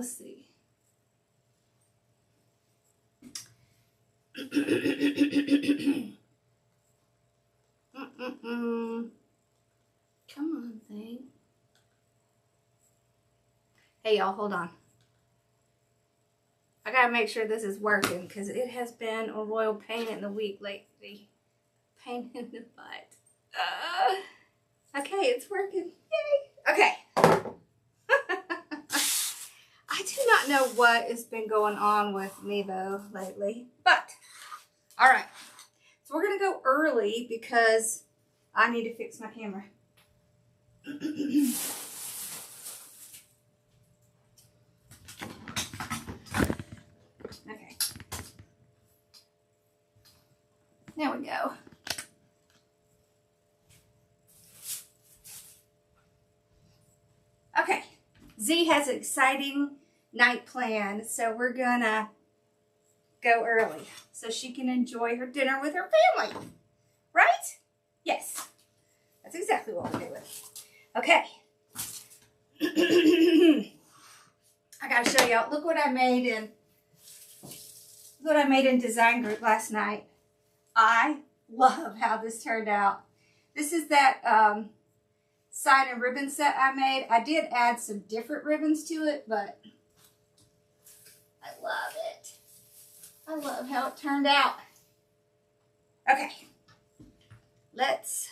Let's see. Come on, thing. Hey, y'all, hold on. I gotta make sure this is working because it has been a royal pain in the week lately. Pain in the butt. Okay, it's working. Yay. Okay. I do not know what has been going on with Mevo lately, but all right. So we're gonna go early because I need to fix my camera. Okay. There we go. Okay. Z has an exciting night plan, so we're gonna go early so she can enjoy her dinner with her family. Right? Yes. That's exactly what we're doing. Okay. I gotta show y'all. Look what I made in design group last night. I love how this turned out. This is that sign and ribbon set I made. I did add some different ribbons to it, but I love it. I love how it turned out. Okay. Let's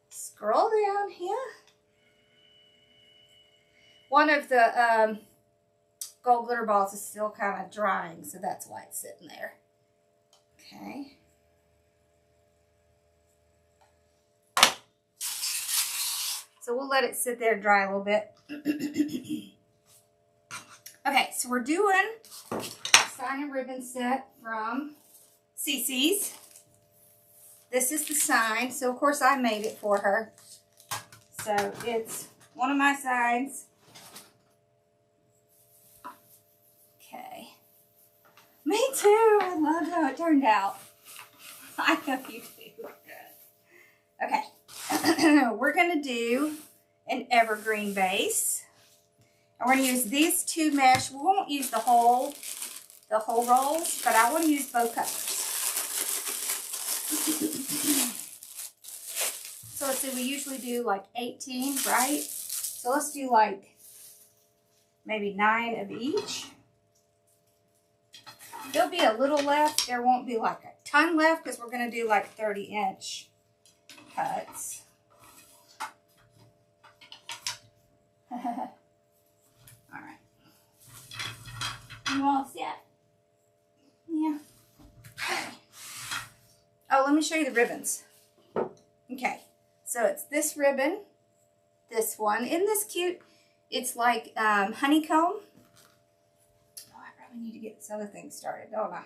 scroll down here. One of the gold glitter balls is still kind of drying, so that's why it's sitting there. Okay. So we'll let it sit there dry a little bit. Okay, so we're doing a sign and ribbon set from CC's. This is the sign, so of course I made it for her. So it's one of my signs. Okay. Me too. I love how it turned out. I know you do. Okay. We're going to do an evergreen base. And we're going to use these two mesh. We won't use the whole rolls, but I want to use both colors. So let's see, we usually do like 18, right? So let's do like maybe 9 of each. There'll be a little left. There won't be like a ton left because we're going to do like 30-inch cuts. All right. You all set? Yeah. Okay. Oh, let me show you the ribbons. Okay. So it's this ribbon, this one. Isn't this cute? It's like honeycomb. Oh, I probably need to get this other thing started, don't I?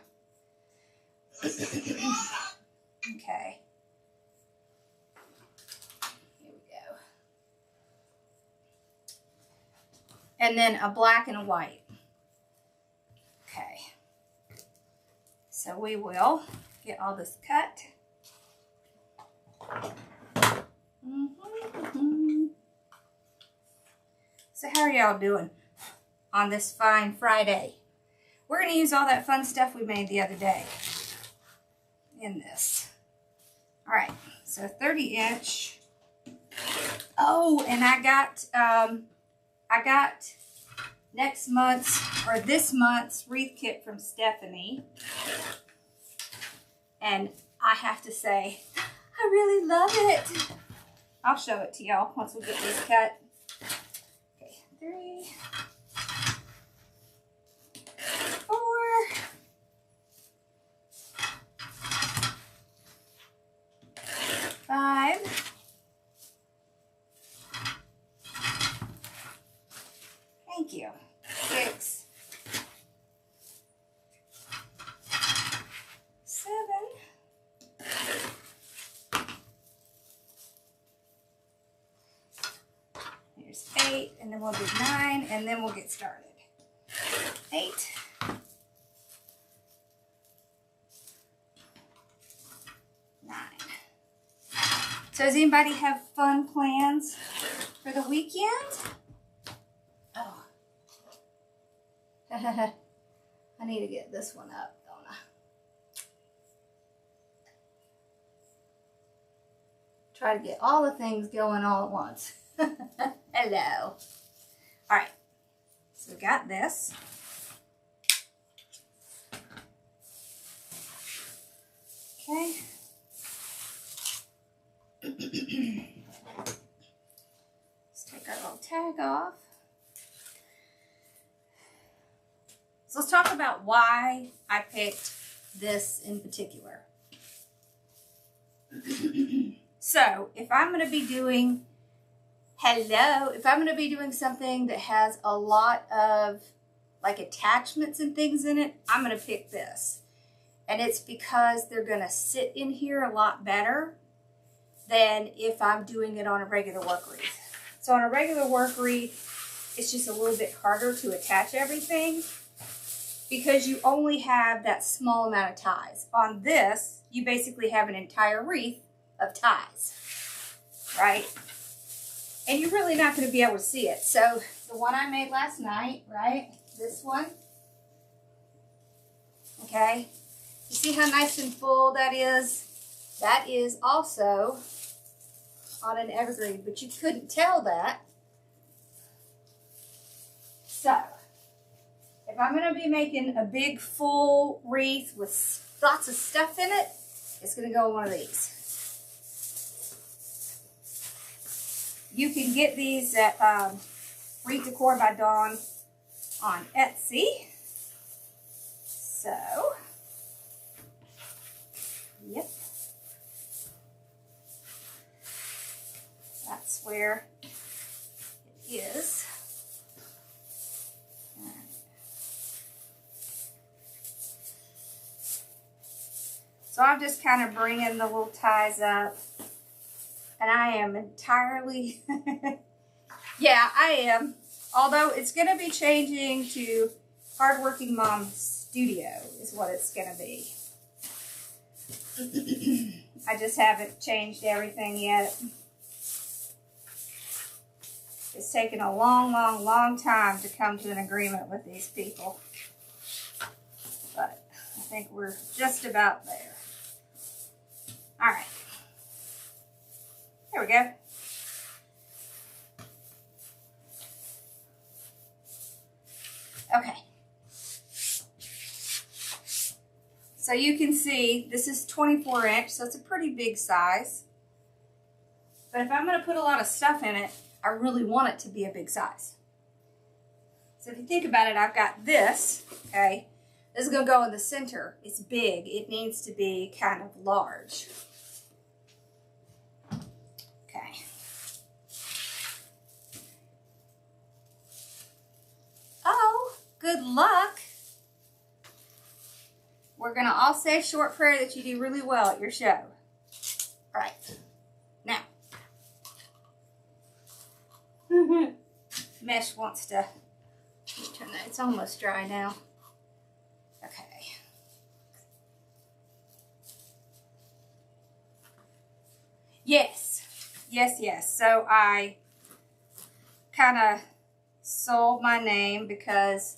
Okay. Here we go. And then a black and a white. Okay. So we will get all this cut. So how are y'all doing on this fine Friday? We're going to use all that fun stuff we made the other day in this. All right, so 30-inch. Oh, and I got next month's or this month's wreath kit from Stephanie, and I have to say, I really love it. I'll show it to y'all once we get this cut. Okay, 3, 4, 5. Thank you. 6, 7. Here's 8, and then we'll do 9, and then we'll get started. 8. 9. So does anybody have fun plans for the weekend? Oh, I need to get this one up, don't I? Try to get all the things going all at once. Hello. All right, so we got this. Okay. Let's take our little tag off. So let's talk about why I picked this in particular. So if I'm going to be doing, if I'm going to be doing something that has a lot of like attachments and things in it, I'm going to pick this. And it's because they're going to sit in here a lot better than if I'm doing it on a regular work wreath. So on a regular work wreath, it's just a little bit harder to attach everything because you only have that small amount of ties. On this, you basically have an entire wreath of ties, right? And you're really not going to be able to see it. So the one I made last night, right? This one. Okay. You see how nice and full that is? That is also on an evergreen, but you couldn't tell that. So, if I'm going to be making a big full wreath with lots of stuff in it, it's going to go on one of these. You can get these at Wreath Decor by Dawn on Etsy. So, yep. That's where it is. So I'm just kind of bringing the little ties up. And I am entirely, yeah, I am. Although it's going to be changing to Hardworking Mom Studio is what it's going to be. I just haven't changed everything yet. It's taken a long, long, long time to come to an agreement with these people. But I think we're just about there. All right. There we go. Okay. So you can see this is 24 inch, so it's a pretty big size. But if I'm going to put a lot of stuff in it, I really want it to be a big size. So if you think about it, I've got this, okay? This is going to go in the center. It's big. It needs to be kind of large. Okay. Oh, good luck. We're going to all say a short prayer that you do really well at your show. All right. Now. Mesh wants to turn that. It's almost dry now. Okay. Yes. Yes, yes. So I kind of sold my name because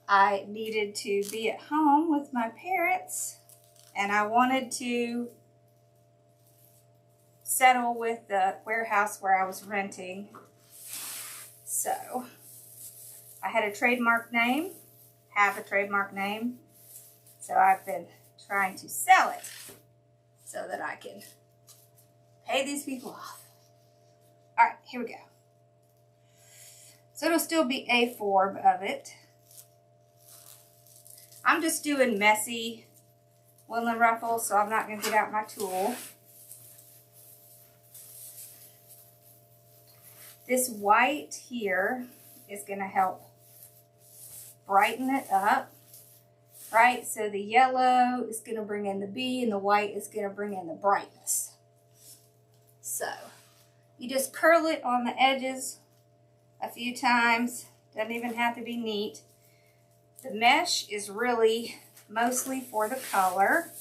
I needed to be at home with my parents and I wanted to settle with the warehouse where I was renting. So I had a trademark name, have a trademark name. So I've been trying to sell it so that I can pay these people off. All right, here we go. So it'll still be a form of it. I'm just doing messy woodland ruffles, so I'm not going to get out my tool. This white here is going to help brighten it up, right? So the yellow is going to bring in the bee and the white is going to bring in the brightness. So you just curl it on the edges a few times. Doesn't even have to be neat. The mesh is really mostly for the color.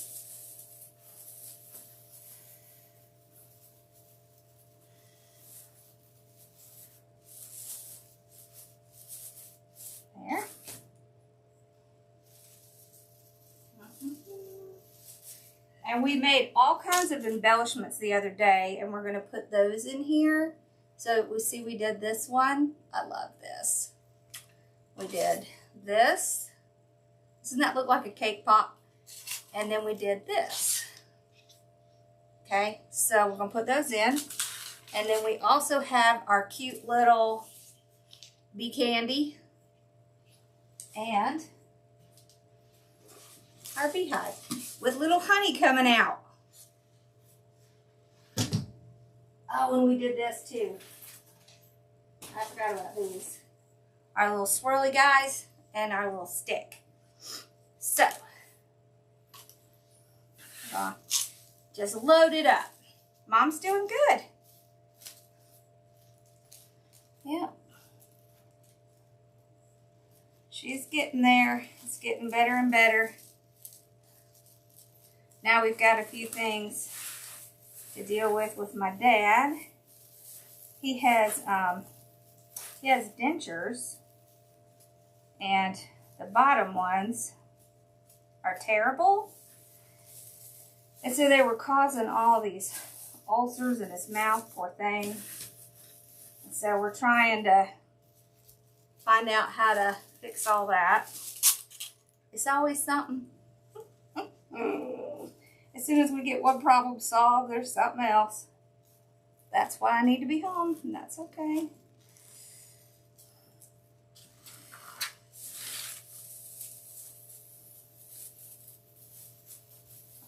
There. And we made all kinds of embellishments the other day, and we're going to put those in here. So we see we did this one. I love this. We did this. Doesn't that look like a cake pop? And then we did this. Okay, so we're going to put those in. And then we also have our cute little bee candy and our beehive with little honey coming out. Oh, and we did this too. I forgot about these. Our little swirly guys and our little stick. So, just load it up. Mom's doing good. Yep. She's getting there. It's getting better and better. Now we've got a few things to deal with my dad. He has dentures, and the bottom ones are terrible. And so they were causing all these ulcers in his mouth, poor thing. And so we're trying to find out how to fix all that. It's always something. As soon as we get one problem solved, there's something else. That's why I need to be home, and that's okay.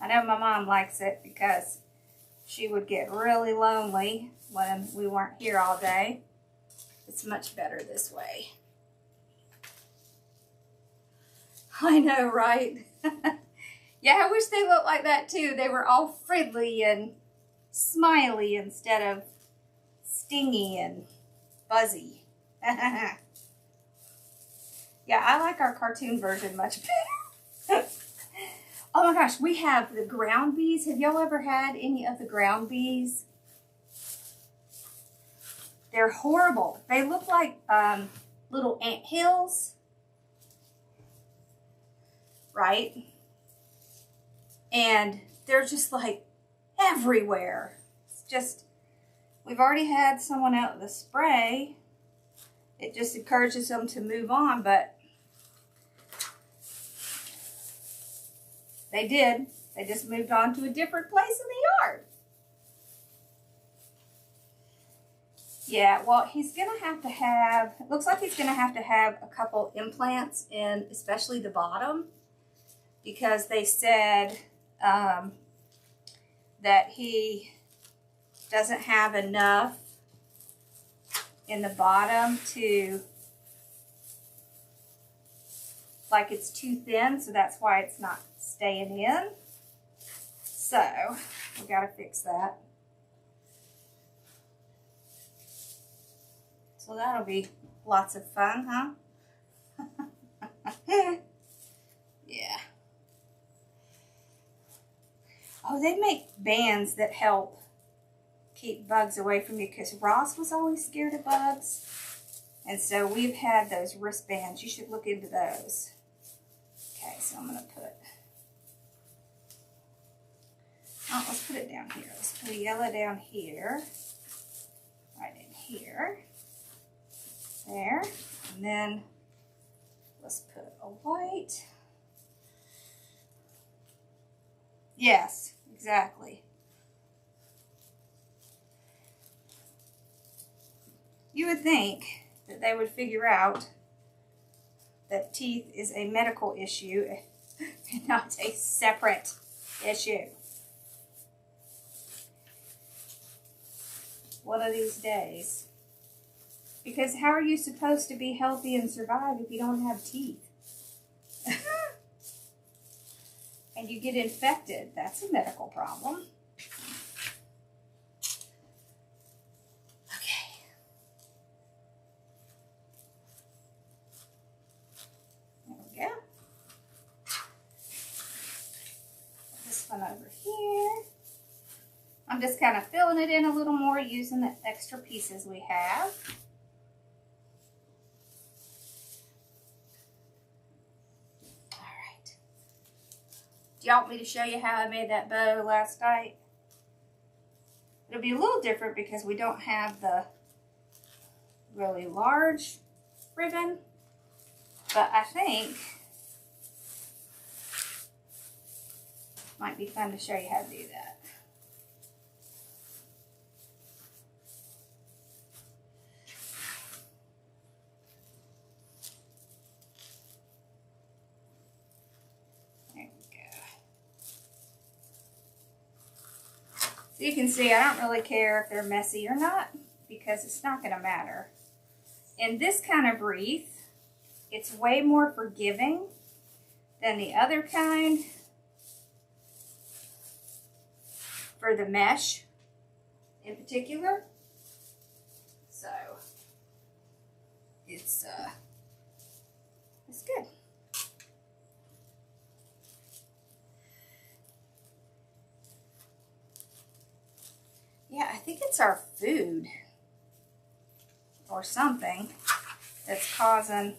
I know my mom likes it because she would get really lonely when we weren't here all day. It's much better this way. I know, right? Yeah, I wish they looked like that too. They were all friendly and smiley instead of stingy and buzzy. Yeah, I like our cartoon version much better. Oh my gosh, we have the ground bees. Have y'all ever had any of the ground bees? They're horrible. They look like little anthills, right? And they're just like everywhere. It's just, we've already had someone out with a spray. It just encourages them to move on, but they did. They just moved on to a different place in the yard. Yeah, well, he's going to have, it looks like he's going to have a couple implants in, especially the bottom, because they said that he doesn't have enough in the bottom to, like it's too thin, so that's why it's not staying in. So we got to fix that. So that'll be lots of fun, huh? Yeah. Oh, they make bands that help keep bugs away from you, because Ross was always scared of bugs. And so we've had those wristbands. You should look into those. Okay, so I'm going to put, oh, let's put it down here. Let's put a yellow down here, right in here, there, and then let's put a white. Yes, exactly. You would think that they would figure out that teeth is a medical issue and not a separate issue. One of these days. Because how are you supposed to be healthy and survive if you don't have teeth? And you get infected. That's a medical problem. Okay. There we go. Put this one over here. I'm just kind of filling it in a little more using the extra pieces we have. Do y'all want me to show you how I made that bow last night? It'll be a little different because we don't have the really large ribbon, but I think might be fun to show you how to do that. There we go. So you can see I don't really care if they're messy or not because it's not going to matter. In this kind of wreath, it's way more forgiving than the other kind for the mesh in particular. So it's good. Yeah, I think it's our food or something that's causing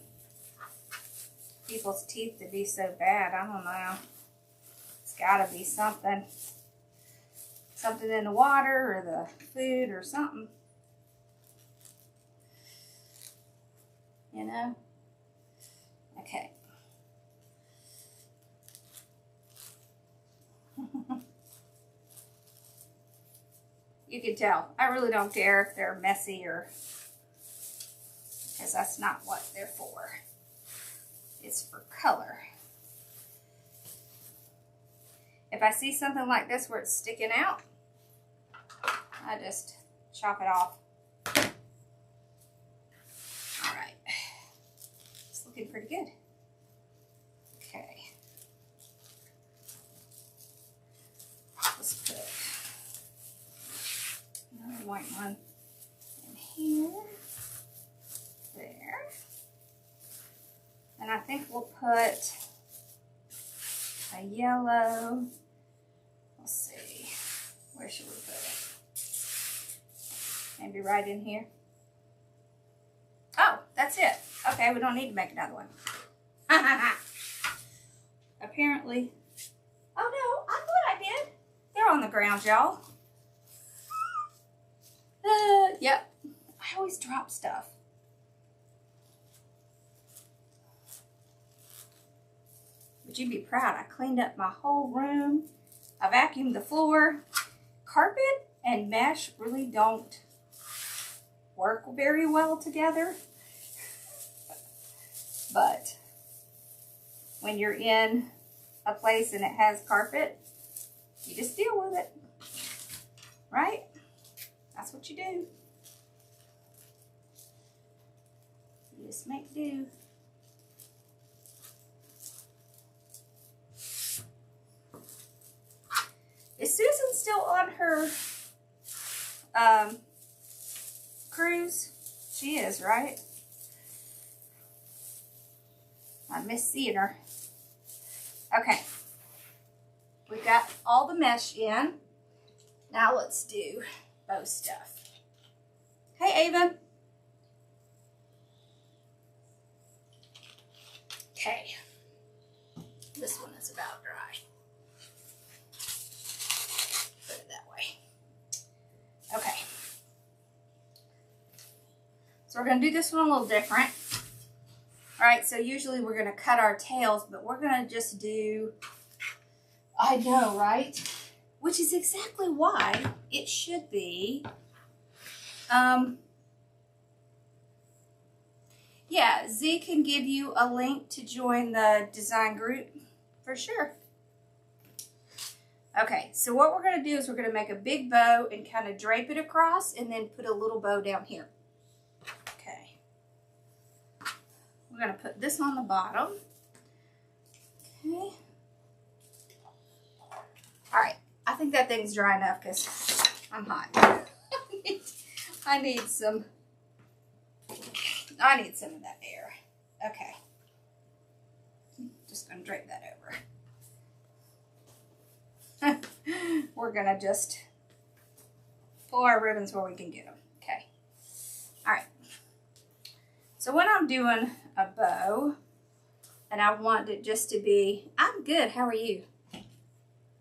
people's teeth to be so bad. I don't know. It's gotta be something. Something in the water or the food or something. You know? Okay. You can tell. I really don't care if they're messy or... because that's not what they're for. It's for color. If I see something like this where it's sticking out, I just chop it off. All right. It's looking pretty good. Okay. Let's put another white one in here. There. And I think we'll put a yellow. Let's see. Where should we put it? Maybe right in here. Oh, that's it. Okay, we don't need to make another one. Apparently. Oh no, I thought I did. They're on the ground, y'all. Yep. I always drop stuff. But you'd be proud. I cleaned up my whole room. I vacuumed the floor. Carpet and mesh really don't work very well together. But when you're in a place and it has carpet, you just deal with it. Right? That's what you do. You just make do. Is Susan still on her cruise? She is, right? I miss seeing her. Okay. We've got all the mesh in. Now let's do bow stuff. Hey, Ava. Okay. This one is about dry. Put it that way. Okay. So we're going to do this one a little different. All right, so usually we're going to cut our tails, but we're going to just do, I know, right? Which is exactly why it should be, yeah, Z can give you a link to join the design group for sure. Okay, so what we're going to do is we're going to make a big bow and kind of drape it across and then put a little bow down here. Okay. We're going to put this on the bottom. Okay. All right. I think that thing's dry enough because I'm hot. I need some of that air. Okay. Just going to drape that over. We're going to just pull our ribbons where we can get them. Okay. All right. So when I'm doing a bow, and I want it just to be, I'm good. How are you?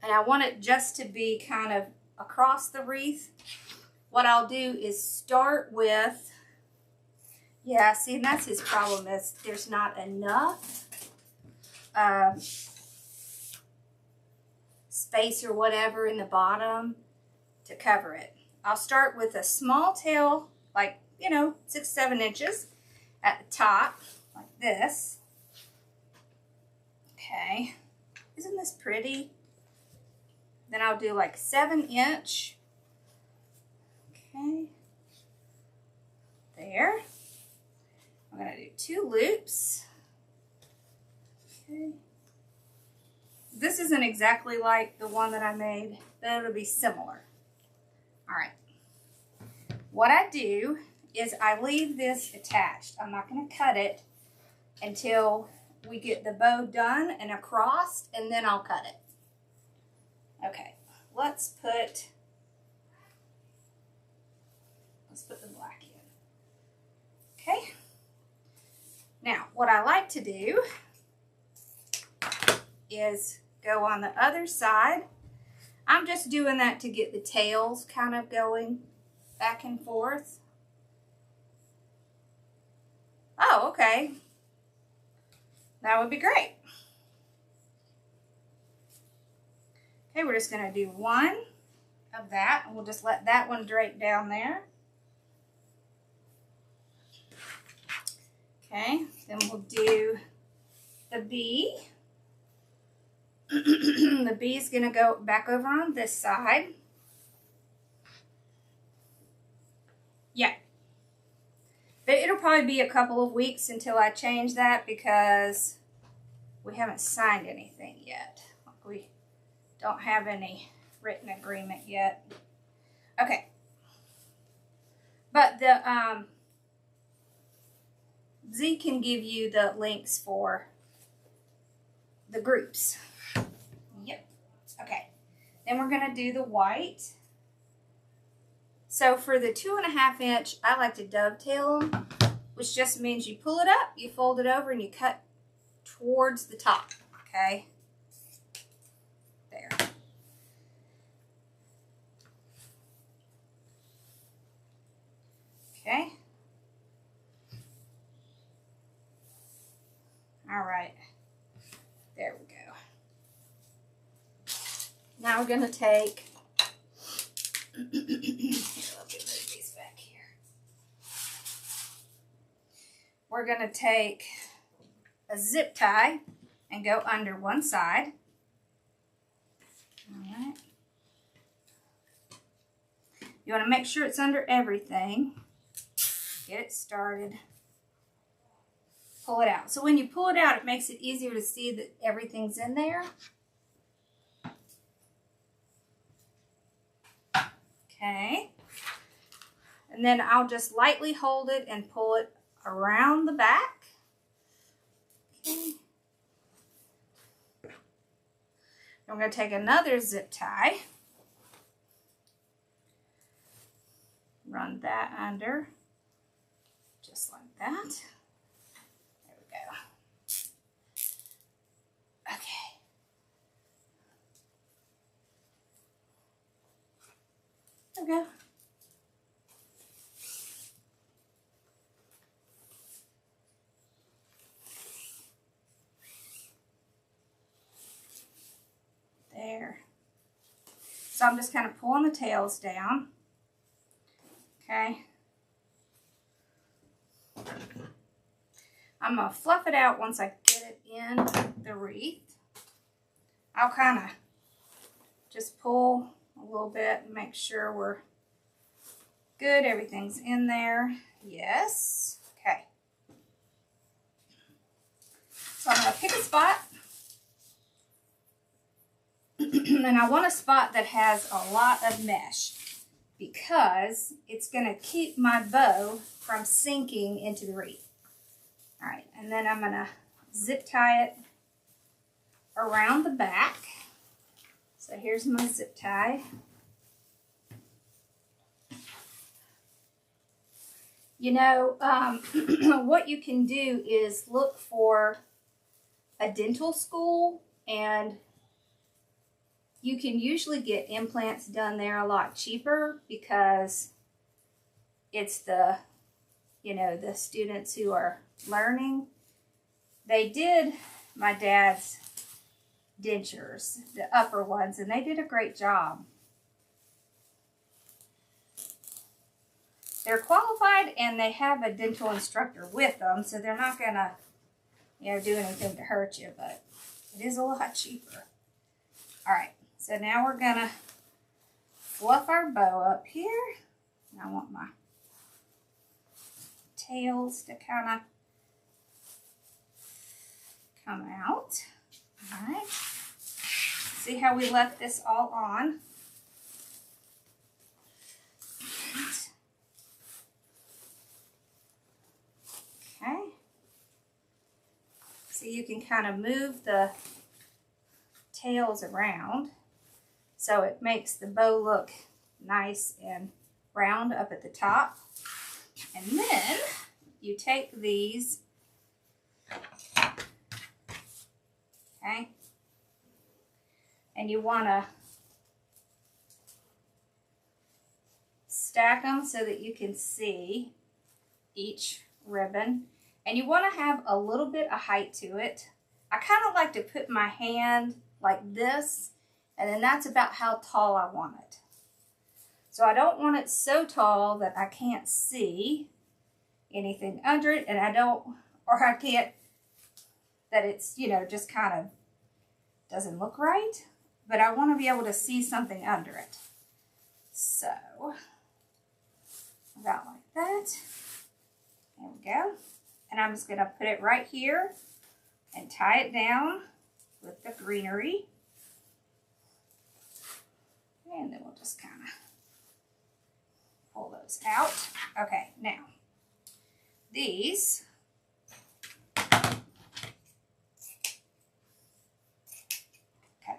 and I want it just to be kind of across the wreath, what I'll do is start with, yeah, see, and that's his problem, is there's not enough space or whatever in the bottom to cover it. I'll start with a small tail, like, you know, 6-7 inches at the top, like this. Okay, isn't this pretty? Then I'll do like 7-inch. Okay, there. I'm gonna do 2 loops. Okay. This isn't exactly like the one that I made, but it'll be similar. All right. What I do is I leave this attached. I'm not gonna cut it until we get the bow done and across, and then I'll cut it. Okay, let's put the black in. Okay. Now, what I like to do is go on the other side. I'm just doing that to get the tails kind of going back and forth. Oh, okay. That would be great. Okay, we're just going to do 1 of that, and we'll just let that one drape down there. Okay, then we'll do the bee. The bee is going to go back over on this side. Yeah. But it'll probably be a couple of weeks until I change that because we haven't signed anything yet. We don't have any written agreement yet. Okay. But the Z can give you the links for the groups. Yep. Okay. Then we're going to do the white. So for the 2.5 inch, I like to dovetail them, which just means you pull it up, you fold it over, and you cut towards the top. Okay. There. Okay. All right. There we go. Now we're going to take, here, let me move these back here. We're going to take a zip tie and go under one side. All right. You want to make sure it's under everything. Get it started. Pull it out. So when you pull it out, it makes it easier to see that everything's in there. Okay. And then I'll just lightly hold it and pull it around the back. Okay. I'm going to take another zip tie. Run that under. Just like that. There we go. Okay. There we go. There. So I'm just kind of pulling the tails down. Okay. I'm going to fluff it out once I get it in the wreath. I'll kind of just pull a little bit and make sure we're good. Everything's in there. Yes. Okay. So I'm going to pick a spot. And I want a spot that has a lot of mesh because it's going to keep my bow from sinking into the wreath. All right, and then I'm going to zip tie it around the back. So here's my zip tie. You know, what you can do is look for a dental school and you can usually get implants done there a lot cheaper because it's the, you know, the students who are learning. They did my dad's dentures, the upper ones, and they did a great job. They're qualified and they have a dental instructor with them, so they're not gonna, you know, do anything to hurt you, but it is a lot cheaper. All right, so now we're gonna fluff our bow up here. I want my tails to kind of come out. All right. See how we left this all on? Okay. So you can kind of move the tails around so it makes the bow look nice and round up at the top. And then you take these, okay, and you want to stack them so that you can see each ribbon. And you want to have a little bit of height to it. I kind of like to put my hand like this, and then that's about how tall I want it. So I don't want it so tall that I can't see anything under it, and I can't, that it's, you know, just kind of doesn't look right, but I want to be able to see something under it. So, about like that. There we go. And I'm just going to put it right here and tie it down with the greenery. And then we'll just kind of pull those out. Okay, now these cut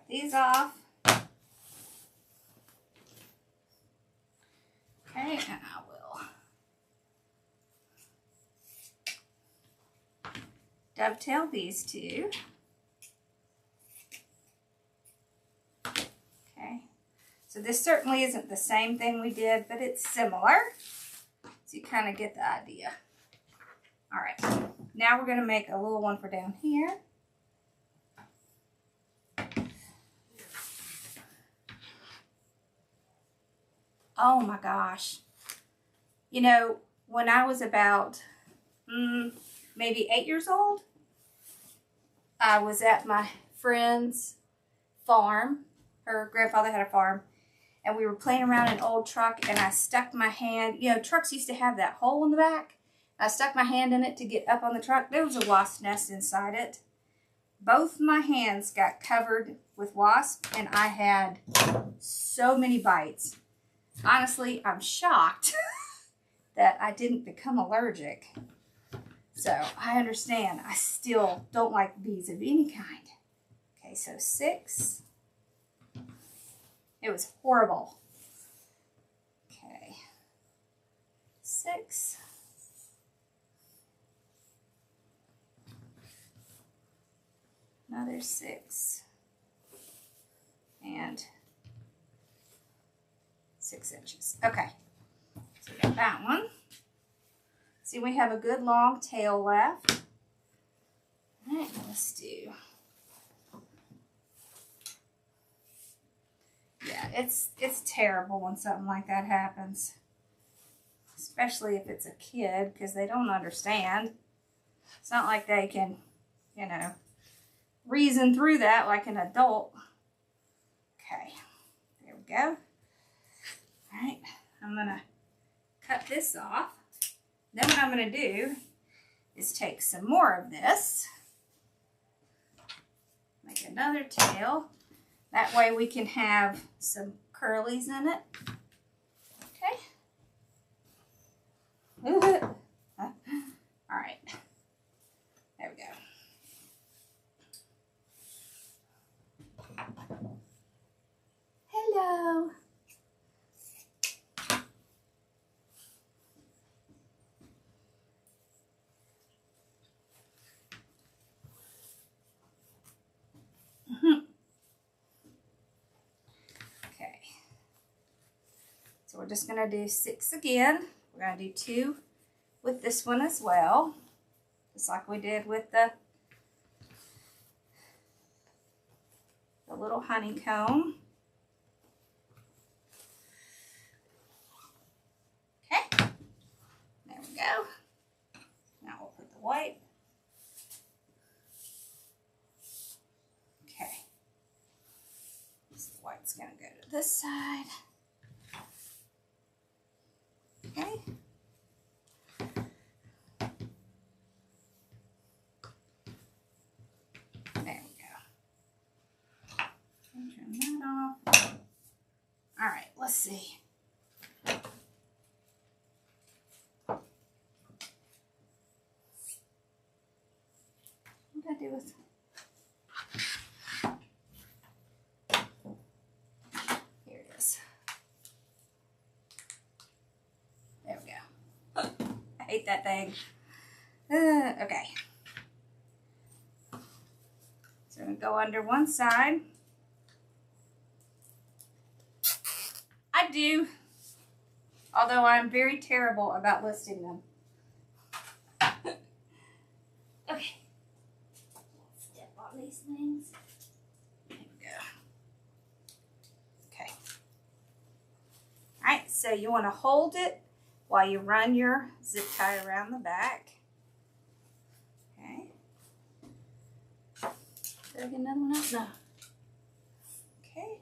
these off. Okay, and I will dovetail these two. Okay, so this certainly isn't the same thing we did, but it's similar. So you kind of get the idea. All right, now we're going to make a little one for down here. Oh my gosh. You know, when I was about maybe 8 years old, I was at my friend's farm. Her grandfather had a farm, and we were playing around in an old truck, and I stuck my hand, you know, trucks used to have that hole in the back. I stuck my hand in it to get up on the truck. There was a wasp nest inside it. Both my hands got covered with wasps, and I had so many bites. Honestly, I'm shocked that I didn't become allergic. So I understand. I still don't like bees of any kind. Okay, so 6. It was horrible. Okay, 6. Another 6. And 6 inches. Okay, so we got that one. See, we have a good long tail left. All right, let's do. Yeah, it's terrible when something like that happens, especially if it's a kid, because they don't understand. It's not like they can, you know, reason through that like an adult. Okay, there we go. All right, I'm gonna cut this off. Then what I'm gonna do is take some more of this, make another tail. That way we can have some curlies in it. Okay. All right. There we go. Hello. we're just going to do 6 again. We're going to do 2 with this one as well, just like we did with the little honeycomb. Okay, there we go. Now we'll put the white. Okay, so the white's going to go to this side. Okay. There we go. Turn that off. All right, let's see. What did I do with? Here it is. There we go. I hate that thing. Okay. So I'm going to go under one side. I do, although I'm very terrible about listing them. Okay. Step on these things. There we go. Okay. Alright, so you want to hold it while you run your zip tie around the back. Okay. Did I get another one out? No. Okay.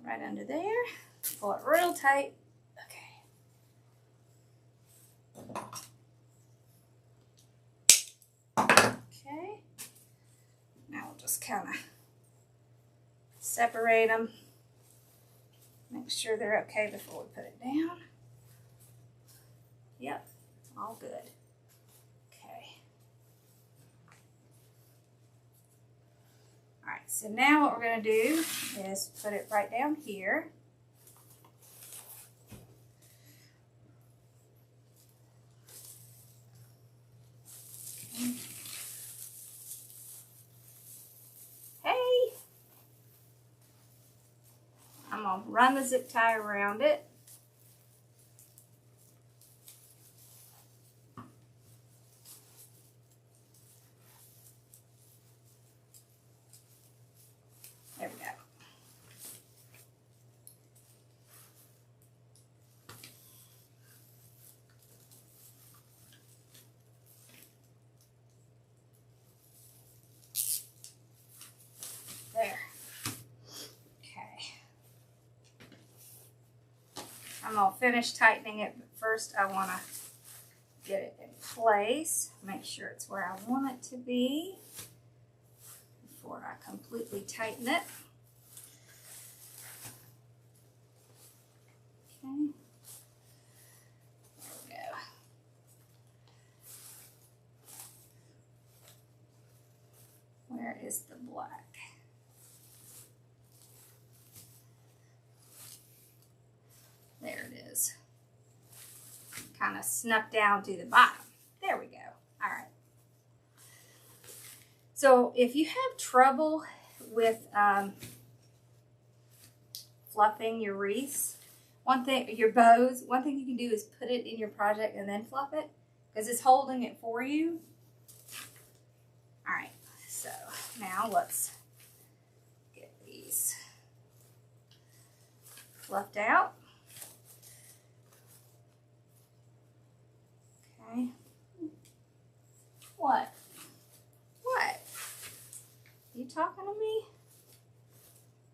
Right under there. Pull it real tight. Okay. Okay. Now we'll just kind of separate them. Make sure they're okay before we put it down. Yep, all good. Okay. All right, so now what we're going to do is put it right down here. Okay. Hey! I'm going to run the zip tie around it. There we go. There. Okay. I'm going to finish tightening it, but first I want to get it in place. Make sure it's where I want it to be before I completely tighten it. Okay. There we go. Where is the black? There it is. Kind of snuck down to the bottom. There we go. All right. So if you have trouble with fluffing your wreaths, your bows, one thing you can do is put it in your project and then fluff it because it's holding it for you. All right, so now let's get these fluffed out. Okay. What? What? You talking to me?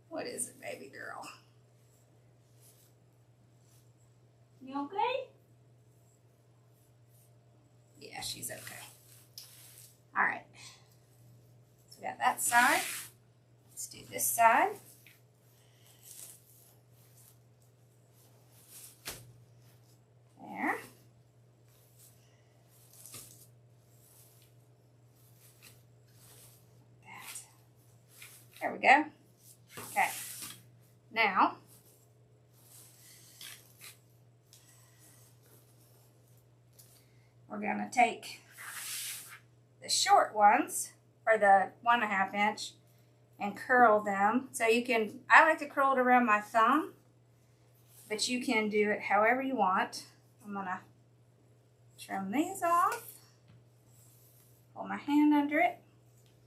What is it, baby girl? You okay? Yeah, she's okay. All right. So we got that side. Let's do this side. There. There we go. Okay. Now, we're going to take the short ones, or the 1.5 inch, and curl them. So you can, I like to curl it around my thumb, but you can do it however you want. I'm gonna trim these off. Pull my hand under it.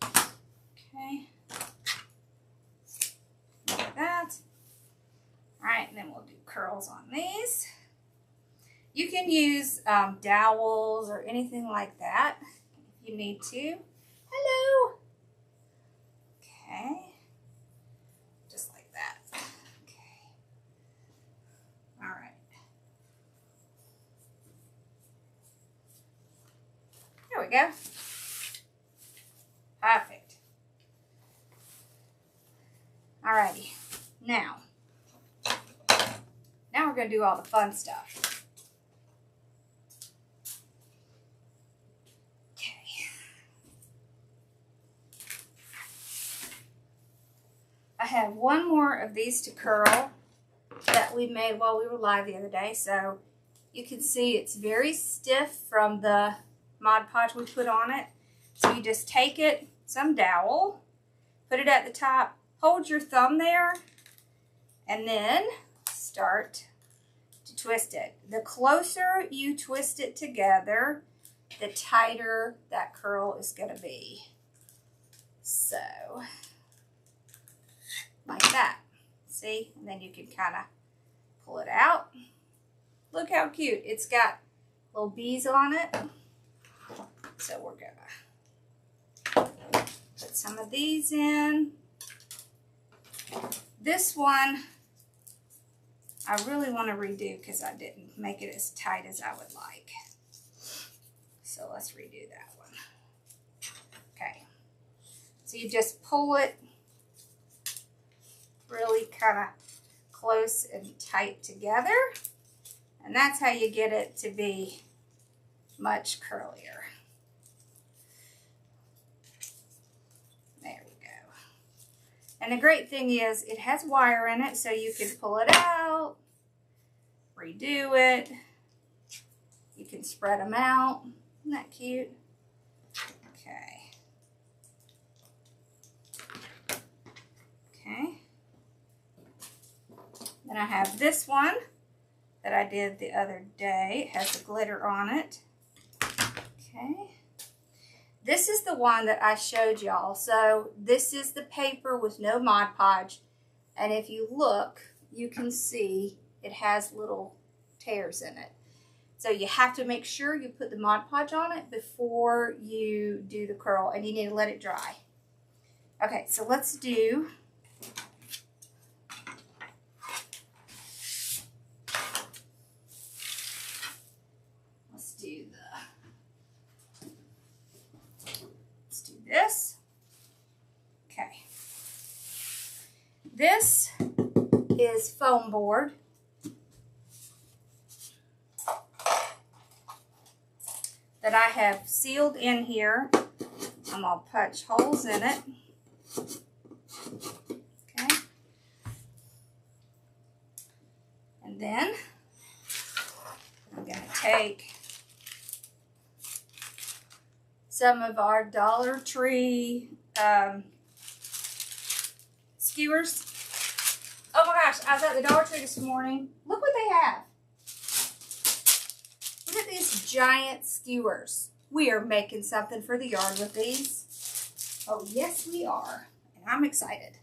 Okay. Like that. All right, and then we'll do curls on these. You can use dowels or anything like that if you need to. Hello. Okay. Just like that. Okay. All right. There we go. Perfect. Alrighty. Now we're going to do all the fun stuff. Okay. I have one more of these to curl that we made while we were live the other day. So you can see it's very stiff from the Mod Podge we put on it. So you just take it, some dowel, put it at the top, hold your thumb there, and then start to twist it. The closer you twist it together, the tighter that curl is going to be. So, like that. See? And then you can kind of pull it out. Look how cute. It's got little bees on it. So we're going to put some of these in. This one, I really want to redo because I didn't make it as tight as I would like. So let's redo that one. Okay. So you just pull it really kind of close and tight together. And that's how you get it to be much curlier. There we go. And the great thing is it has wire in it, so you can pull it out, redo it. You can spread them out. Isn't that cute? Okay. Okay. Then I have this one that I did the other day. It has the glitter on it. Okay. This is the one that I showed y'all. So this is the paper with no Mod Podge. And if you look, you can see it has little tears in it. So you have to make sure you put the Mod Podge on it before you do the curl, and you need to let it dry. Okay, so let's do this. Okay. This is foam board. That I have sealed in here. I'm going to punch holes in it. Okay. And then I'm going to take some of our Dollar Tree skewers. Oh my gosh, I was at the Dollar Tree this morning. Look what they have. Look at these giant skewers. We are making something for the yard with these. Oh yes we are. And I'm excited.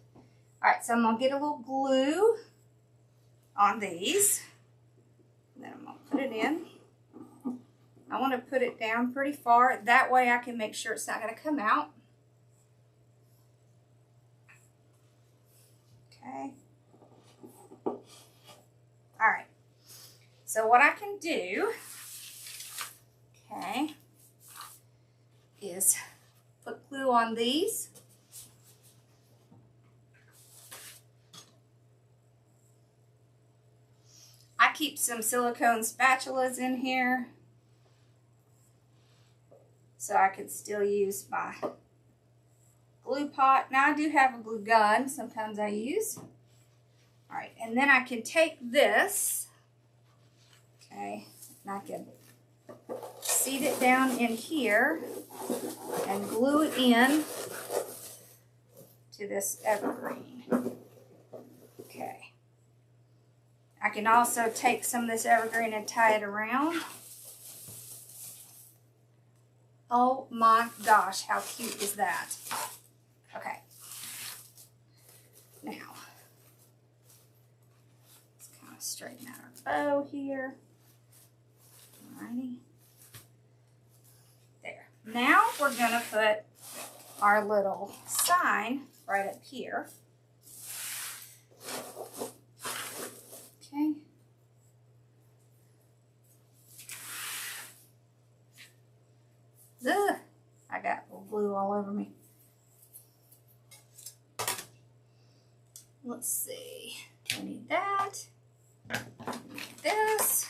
Alright, so I'm going to get a little glue on these. And then I'm going to put it in. I want to put it down pretty far. That way I can make sure it's not going to come out. Okay. Alright. So what I can do, okay, is put glue on these. I keep some silicone spatulas in here, so I could still use my glue pot. Now I do have a glue gun, sometimes I use. All right, and then I can take this, okay, and I can seat it down in here and glue it in to this evergreen. Okay. I can also take some of this evergreen and tie it around. Oh my gosh, how cute is that? Okay. Now, let's kind of straighten out our bow here. Alrighty. There. Now we're going to put our little sign right up here. Okay. Ugh, I got glue all over me. Let's see. I need that. I need this.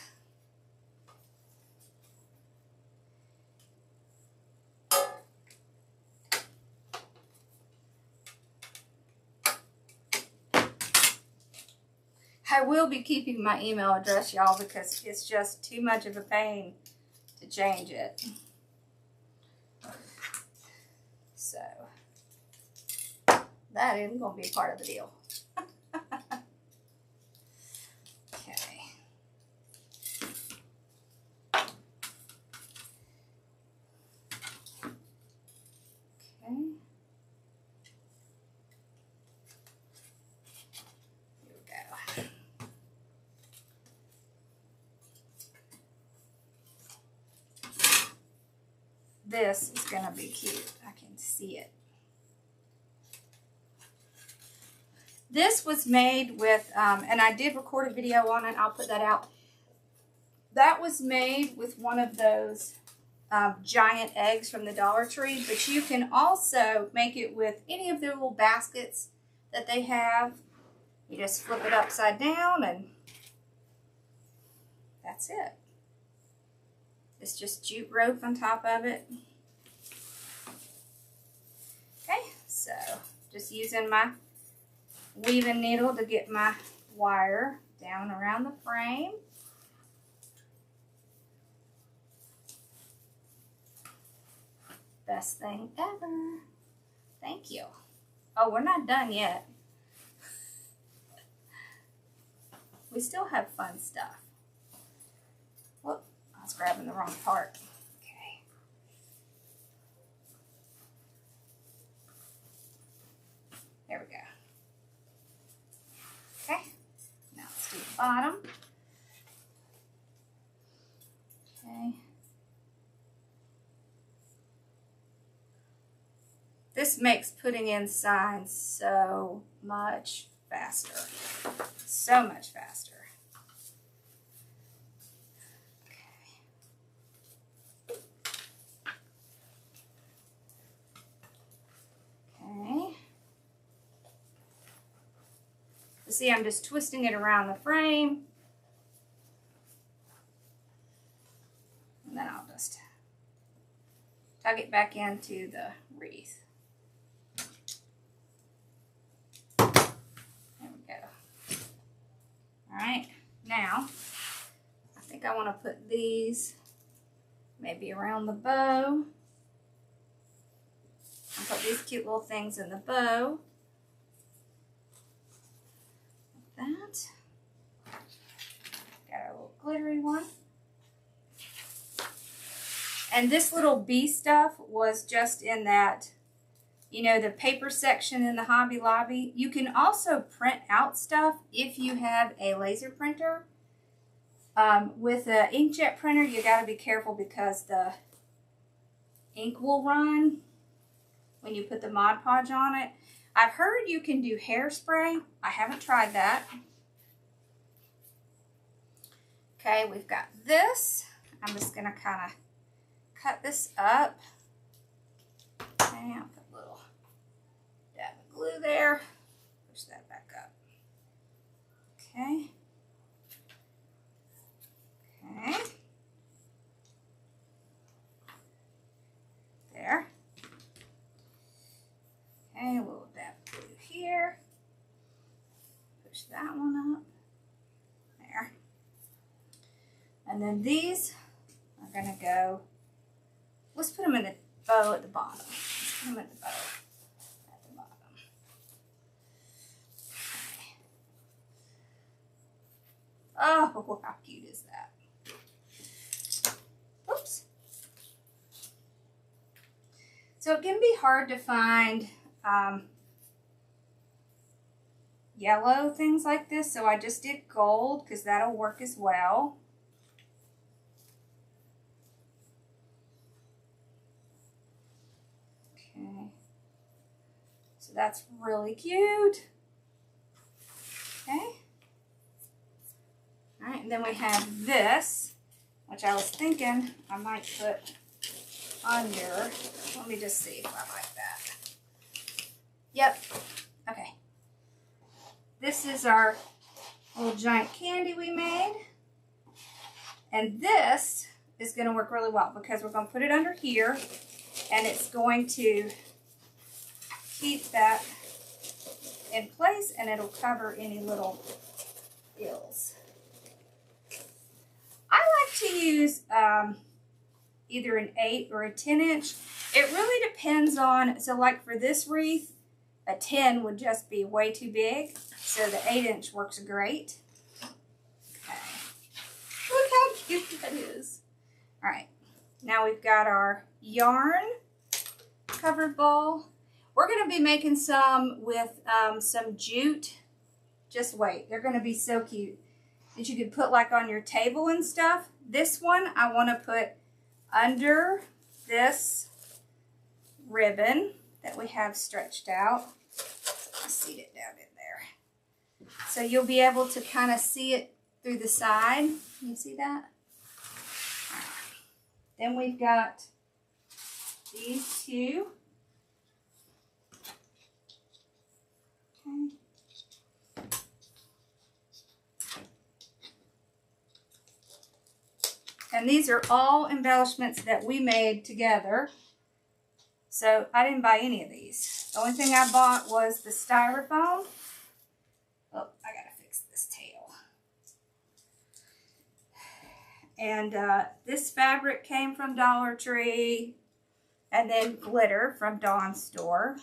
I will be keeping my email address, y'all, because it's just too much of a pain to change it. So, that isn't going to be part of the deal. Okay. Okay. Here we go. This is going to be cute. I can see it. This was made with, and I did record a video on it. I'll put that out. That was made with one of those giant eggs from the Dollar Tree, but you can also make it with any of the little baskets that they have. You just flip it upside down and that's it. It's just jute rope on top of it. Okay, so just using my weaving needle to get my wire down around the frame. Best thing ever. Thank you. Oh, we're not done yet. We still have fun stuff. Whoop, I was grabbing the wrong part. Okay. There we go. Okay, now let's do the bottom. Okay. This makes putting in signs so much faster. So much faster. Okay. See, I'm just twisting it around the frame. And then I'll just tuck it back into the wreath. There we go. Alright, now I think I want to put these maybe around the bow. I'll put these cute little things in the bow. That. Got a little glittery one. And this little bee stuff was just in that, you know, the paper section in the Hobby Lobby. You can also print out stuff if you have a laser printer. With an inkjet printer, you got to be careful because the ink will run when you put the Mod Podge on it. I've heard you can do hairspray. I haven't tried that. Okay, we've got this. I'm just going to kind of cut this up. Okay, I'll put a little dab of glue there. Push that back up. Okay. Okay. There. Okay, a little dab of glue here. Push that one up. There. And then these are going to go, let's put them in the bow at the bottom. Let's put them in the bow at the bottom. Oh, how cute is that? Oops. So it can be hard to find yellow things like this, so I just did gold because that'll work as well. Okay, so that's really cute. Okay, all right, and then we have this, which I was thinking I might put under. Let me just see if I like that. Yep, okay. This is our little giant candy we made. And this is going to work really well because we're going to put it under here and it's going to keep that in place and it'll cover any little ills. I like to use either an 8 or a 10 inch. It really depends on, so like for this wreath, a 10 would just be way too big. So the 8 inch works great. Okay. Look how cute that is. All right. Now we've got our yarn covered ball. We're going to be making some with some jute. Just wait. They're going to be so cute that you could put like on your table and stuff. This one I want to put under this ribbon that we have stretched out. I seed it down in there. So you'll be able to kind of see it through the side. Can you see that? Then we've got these two. Okay. And these are all embellishments that we made together. So I didn't buy any of these. The only thing I bought was the styrofoam. Oh, I gotta fix this tail. And this fabric came from Dollar Tree. And then glitter from Dawn's store.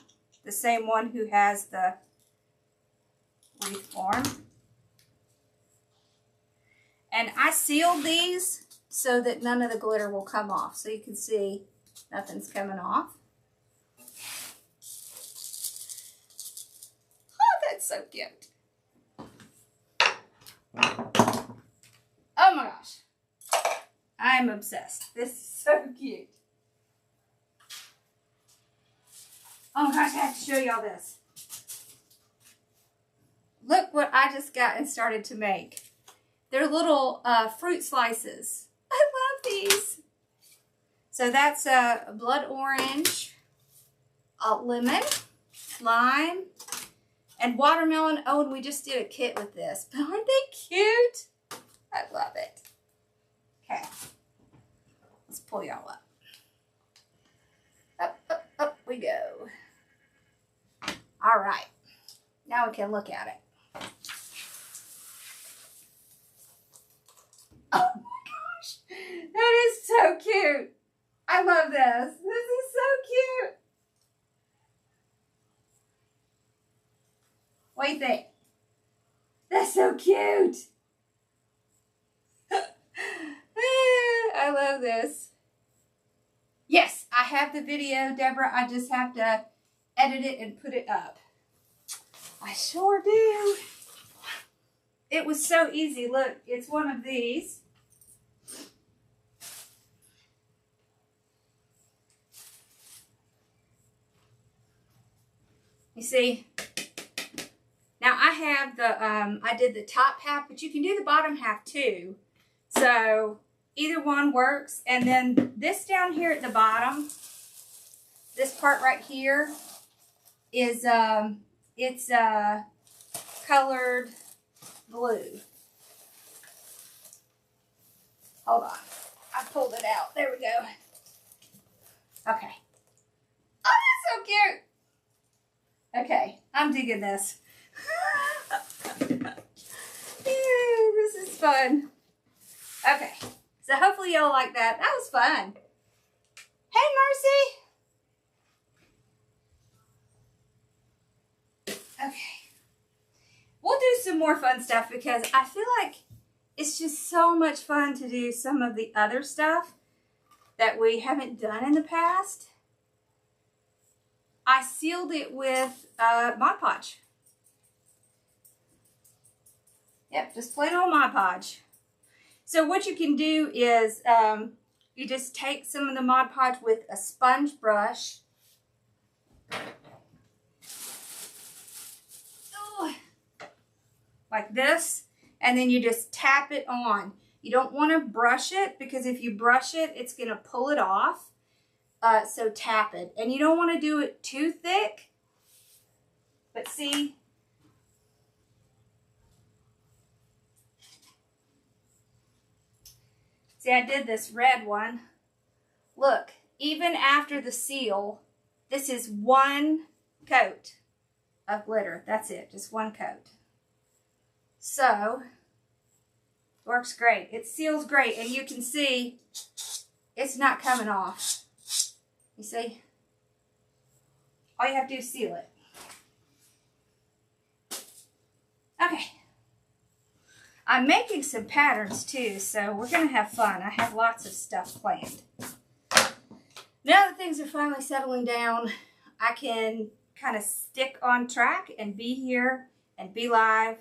The same one who has the wreath form. And I sealed these so that none of the glitter will come off. So you can see nothing's coming off. Oh, that's so cute. Oh my gosh. I'm obsessed. This is so cute. Oh my gosh, I have to show y'all this. Look what I just got and started to make. They're little fruit slices. I love these. So that's a blood orange, a lemon, lime, and watermelon. Oh, and we just did a kit with this. But aren't they cute? I love it. Okay. Let's pull y'all up. Up, up, up we go. All right. Now we can look at it. Oh my gosh. That is so cute. I love this. This is so cute. What do you think? That's so cute. I love this. Yes, I have the video, Deborah. I just have to edit it and put it up. I sure do. It was so easy. Look, it's one of these. You see? Now I have the, I did the top half, but you can do the bottom half too. So either one works. And then this down here at the bottom, this part right here is, it's colored blue. Hold on. I pulled it out. There we go. Okay. Oh, that's so cute. Okay, I'm digging this. This is fun. Okay, so hopefully y'all like that. That was fun. Hey, Mercy. Okay. We'll do some more fun stuff because I feel like it's just so much fun to do some of the other stuff that we haven't done in the past. I sealed it with Mod Podge. Yep, just plain old Mod Podge. So what you can do is you just take some of the Mod Podge with a sponge brush. Ooh, like this. And then you just tap it on. You don't want to brush it because if you brush it, it's going to pull it off. So tap it. And you don't want to do it too thick. But see, I did this red one. Look, even after the seal, this is one coat of glitter. That's it, just one coat. So, works great. It seals great, and you can see it's not coming off. You see? All you have to do is seal it. Okay. I'm making some patterns too, so we're going to have fun. I have lots of stuff planned. Now that things are finally settling down, I can kind of stick on track and be here and be live.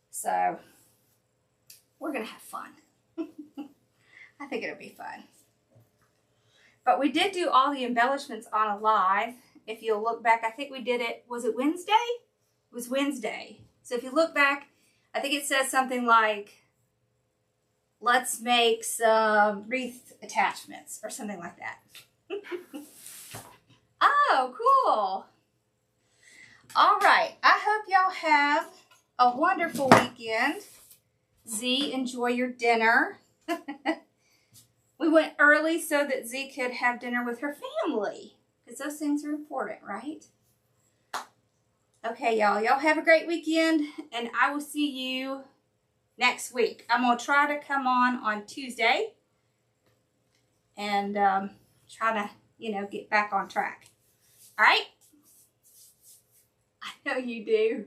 So, we're going to have fun. I think it'll be fun. But we did do all the embellishments on a live. If you'll look back, I think we did it, was it Wednesday? It was Wednesday. So if you look back, I think it says something like, let's make some wreath attachments or something like that. Oh, cool. All right. I hope y'all have a wonderful weekend. Z, enjoy your dinner. We went early so that Z could have dinner with her family because those things are important, right? Okay, y'all. Y'all have a great weekend, and I will see you next week. I'm going to try to come on Tuesday and try to, get back on track. All right? I know you do.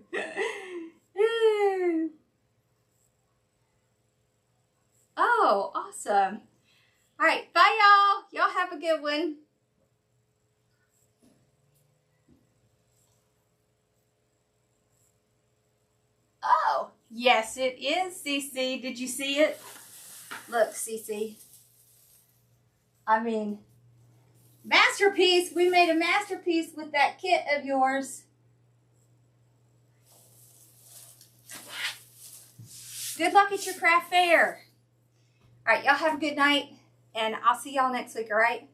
Oh, awesome. All right. Bye, y'all. Y'all have a good one. Oh, yes, it is, Cece. Did you see it? Look, Cece. I mean, masterpiece. We made a masterpiece with that kit of yours. Good luck at your craft fair. All right, y'all have a good night, and I'll see y'all next week, all right?